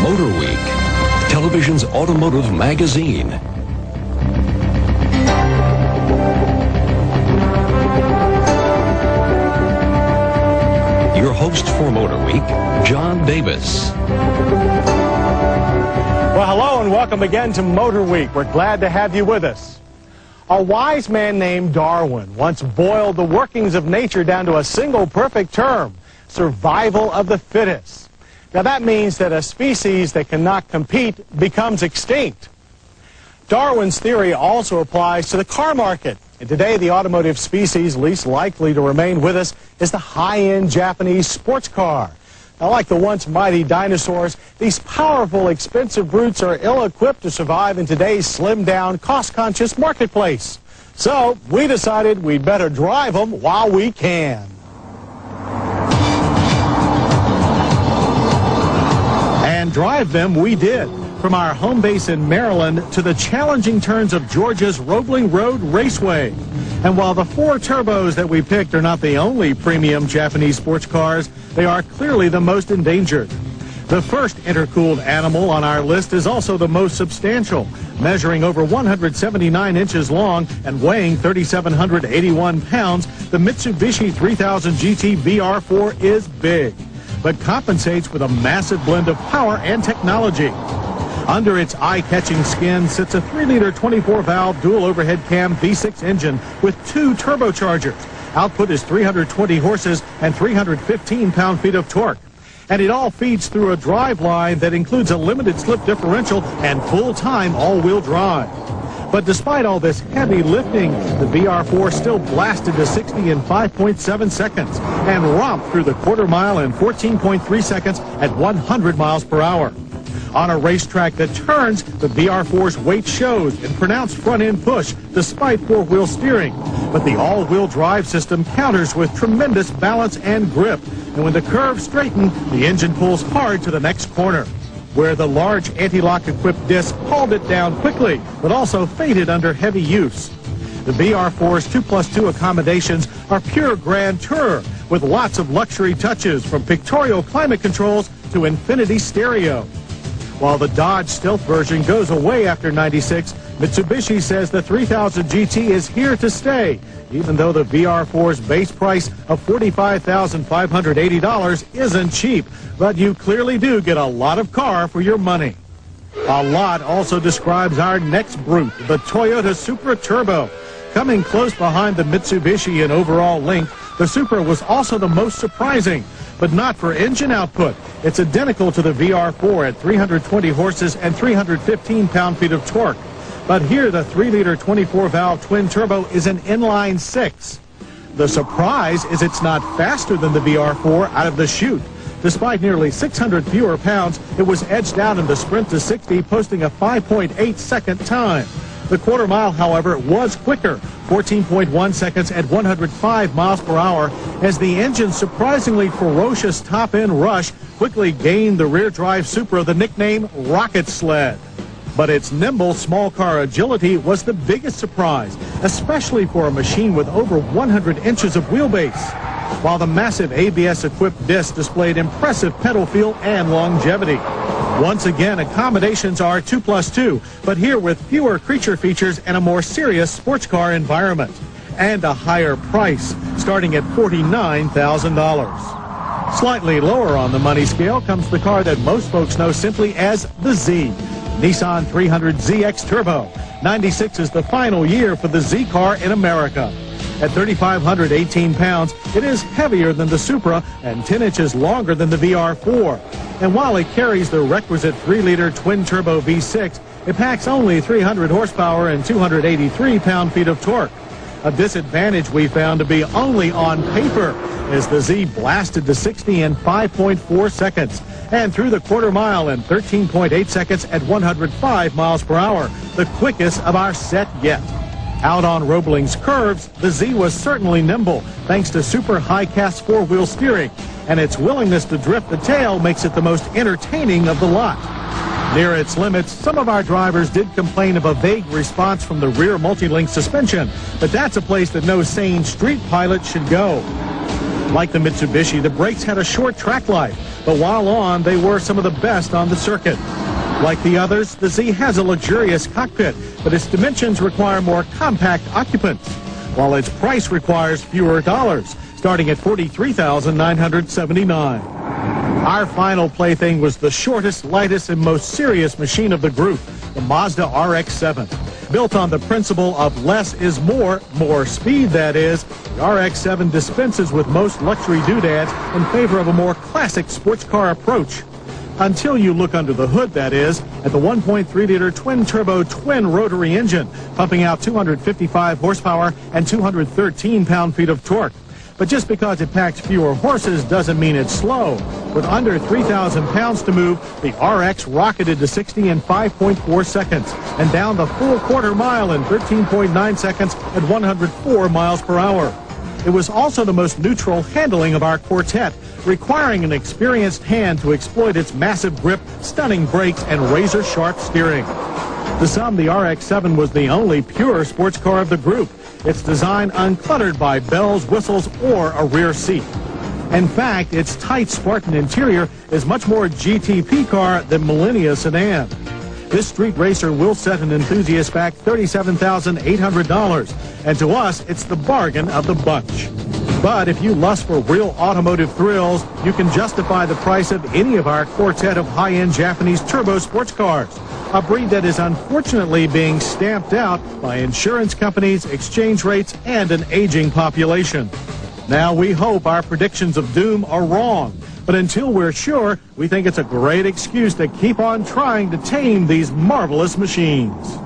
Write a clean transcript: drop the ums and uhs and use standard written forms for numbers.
Motor Week, television's automotive magazine. Your host for Motor Week, John Davis. Well, hello and welcome again to Motor Week. We're glad to have you with us. A wise man named Darwin once boiled the workings of nature down to a single perfect term: survival of the fittest. Now that means that a species that cannot compete becomes extinct. Darwin's theory also applies to the car market. And today, the automotive species least likely to remain with us is the high-end Japanese sports car. Now, like the once mighty dinosaurs, these powerful, expensive brutes are ill-equipped to survive in today's slimmed-down, cost-conscious marketplace. So, we decided we'd better drive them while we can. And drive them we did. From our home base in Maryland to the challenging turns of Georgia's Roebling Road Raceway. And while the 4 turbos that we picked are not the only premium Japanese sports cars, they are clearly the most endangered. The first intercooled animal on our list is also the most substantial, measuring over 179 inches long and weighing 3,781 pounds. The Mitsubishi 3000 GT VR4 is big, but compensates with a massive blend of power and technology. Under its eye-catching skin sits a 3-liter 24-valve dual overhead cam V6 engine with 2 turbochargers. Output is 320 horses and 315 pound-feet of torque. And it all feeds through a drive line that includes a limited slip differential and full-time all-wheel drive. But despite all this heavy lifting, the VR4 still blasted to 60 in 5.7 seconds and romped through the quarter mile in 14.3 seconds at 100 miles per hour. On a racetrack that turns, the VR4's weight shows in pronounced front-end push despite 4-wheel steering. But the all-wheel drive system counters with tremendous balance and grip. And when the curves straighten, the engine pulls hard to the next corner, where the large anti-lock equipped disc hauled it down quickly, but also faded under heavy use. The VR4's 2+2 accommodations are pure grand tour, with lots of luxury touches from pictorial climate controls to infinity stereo. While the Dodge Stealth version goes away after '96, Mitsubishi says the 3000 GT is here to stay, even though the VR4's base price of $45,580 isn't cheap. But you clearly do get a lot of car for your money. A lot also describes our next brute, the Toyota Supra Turbo. Coming close behind the Mitsubishi in overall length, the Supra was also the most surprising, but not for engine output. It's identical to the VR4 at 320 horses and 315 pound-feet of torque. But here, the 3-liter 24-valve twin-turbo is an inline 6. The surprise is it's not faster than the VR4 out of the chute. Despite nearly 600 fewer pounds, it was edged out in the sprint to 60, posting a 5.8-second time. The quarter mile, however, was quicker, 14.1 seconds at 105 miles per hour, as the engine's surprisingly ferocious top-end rush quickly gained the rear-drive Supra the nickname Rocket Sled. But its nimble small car agility was the biggest surprise, especially for a machine with over 100 inches of wheelbase, while the massive ABS-equipped disc displayed impressive pedal feel and longevity. Once again, accommodations are 2+2, but here with fewer creature features and a more serious sports car environment, and a higher price, starting at $49,000. Slightly lower on the money scale comes the car that most folks know simply as the Z, Nissan 300ZX Turbo. '96 is the final year for the Z car in America. At 3,518 pounds, it is heavier than the Supra and 10 inches longer than the VR4. And while it carries the requisite 3-liter twin-turbo V6, it packs only 300 horsepower and 283 pound-feet of torque. A disadvantage we found to be only on paper, as the Z blasted to 60 in 5.4 seconds and through the quarter mile in 13.8 seconds at 105 miles per hour, the quickest of our set yet. Out on Roebling's curves, the Z was certainly nimble, thanks to super high-cast 4-wheel steering, and its willingness to drift the tail makes it the most entertaining of the lot. Near its limits, some of our drivers did complain of a vague response from the rear multi-link suspension, but that's a place that no sane street pilot should go. Like the Mitsubishi, the brakes had a short track life, but while on, they were some of the best on the circuit. Like the others, the Z has a luxurious cockpit, but its dimensions require more compact occupants, while its price requires fewer dollars, starting at $43,979. Our final plaything was the shortest, lightest, and most serious machine of the group, the Mazda RX-7. Built on the principle of less is more speed that is, the RX-7 dispenses with most luxury doodads in favor of a more classic sports car approach. Until you look under the hood, that is, at the 1.3-liter twin-turbo twin-rotary engine, pumping out 255 horsepower and 213 pound-feet of torque. But just because it packs fewer horses doesn't mean it's slow. With under 3,000 pounds to move, the RX rocketed to 60 in 5.4 seconds and down the full quarter mile in 13.9 seconds at 104 miles per hour. It was also the most neutral handling of our quartet, requiring an experienced hand to exploit its massive grip, stunning brakes, and razor-sharp steering. To some, the RX-7 was the only pure sports car of the group, its design uncluttered by bells, whistles, or a rear seat. In fact, its tight Spartan interior is much more GTP car than Millennia sedan. This street racer will set an enthusiast back $37,800, and to us, it's the bargain of the bunch. But if you lust for real automotive thrills, you can justify the price of any of our quartet of high-end Japanese turbo sports cars, a breed that is unfortunately being stamped out by insurance companies, exchange rates, and an aging population. Now, we hope our predictions of doom are wrong, but until we're sure, we think it's a great excuse to keep on trying to tame these marvelous machines.